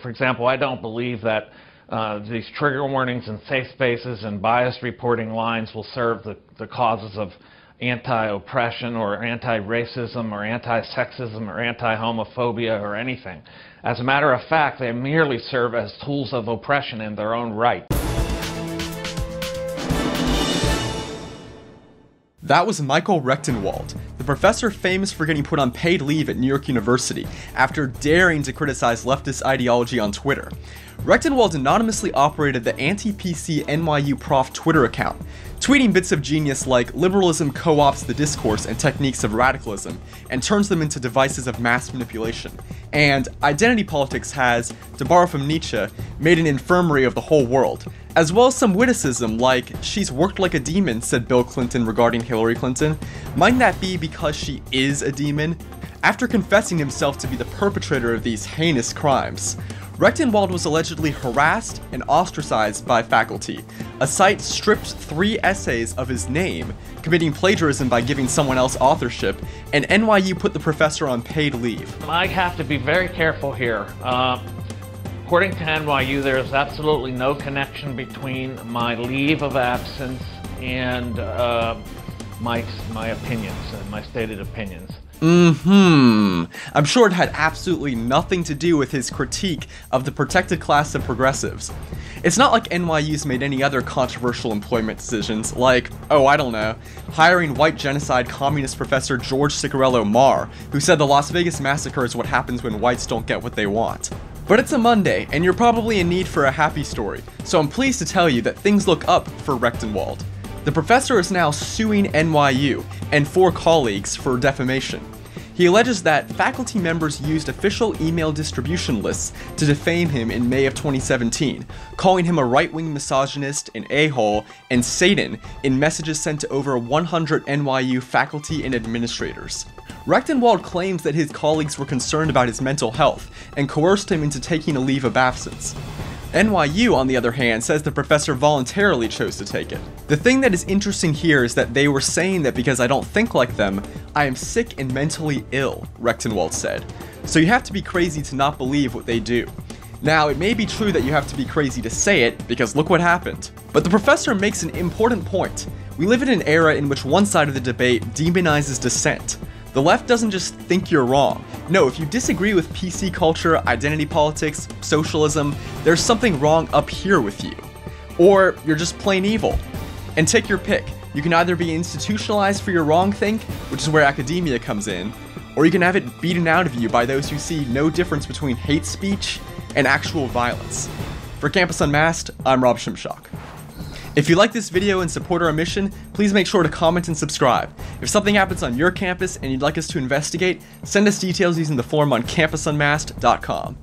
For example, I don't believe that these trigger warnings and safe spaces and bias reporting lines will serve the causes of anti-oppression or anti-racism or anti-sexism or anti-homophobia or anything. As a matter of fact, they merely serve as tools of oppression in their own right. That was Michael Rectenwald, the professor famous for getting put on paid leave at New York University after daring to criticize leftist ideology on Twitter. Rectenwald anonymously operated the anti-PC NYU Prof Twitter account, tweeting bits of genius like liberalism co-opts the discourse and techniques of radicalism and turns them into devices of mass manipulation, and identity politics has, to borrow from Nietzsche, made an infirmary of the whole world, as well as some witticism like, "She's worked like a demon," said Bill Clinton regarding Hillary Clinton. Might that be because she is a demon? After confessing himself to be the perpetrator of these heinous crimes, Rectenwald was allegedly harassed and ostracized by faculty. A site stripped 3 essays of his name, committing plagiarism by giving someone else authorship, and NYU put the professor on paid leave. I have to be very careful here. According to NYU, there is absolutely no connection between my leave of absence and my opinions, my stated opinions. I'm sure it had absolutely nothing to do with his critique of the protected class of progressives. It's not like NYU's made any other controversial employment decisions, like, oh, I don't know, hiring white genocide communist professor George Cicarello Marr, who said the Las Vegas massacre is what happens when whites don't get what they want. But it's a Monday, and you're probably in need for a happy story, so I'm pleased to tell you that things look up for Rectenwald. The professor is now suing NYU and 4 colleagues for defamation. He alleges that faculty members used official email distribution lists to defame him in May of 2017, calling him a right-wing misogynist, an a-hole, and Satan in messages sent to over 100 NYU faculty and administrators. Rectenwald claims that his colleagues were concerned about his mental health and coerced him into taking a leave of absence. NYU, on the other hand, says the professor voluntarily chose to take it. The thing that is interesting here is that they were saying that because I don't think like them, I am sick and mentally ill, Rectenwald said. So you have to be crazy to not believe what they do. Now, it may be true that you have to be crazy to say it, because look what happened. But the professor makes an important point. We live in an era in which one side of the debate demonizes dissent. The left doesn't just think you're wrong. No, if you disagree with PC culture, identity politics, socialism, there's something wrong up here with you. Or you're just plain evil. And take your pick. You can either be institutionalized for your wrongthink, which is where academia comes in, or you can have it beaten out of you by those who see no difference between hate speech and actual violence. For Campus Unmasked, I'm Rob Shimshock. If you like this video and support our mission, please make sure to comment and subscribe. If something happens on your campus and you'd like us to investigate, send us details using the form on campusunmasked.com.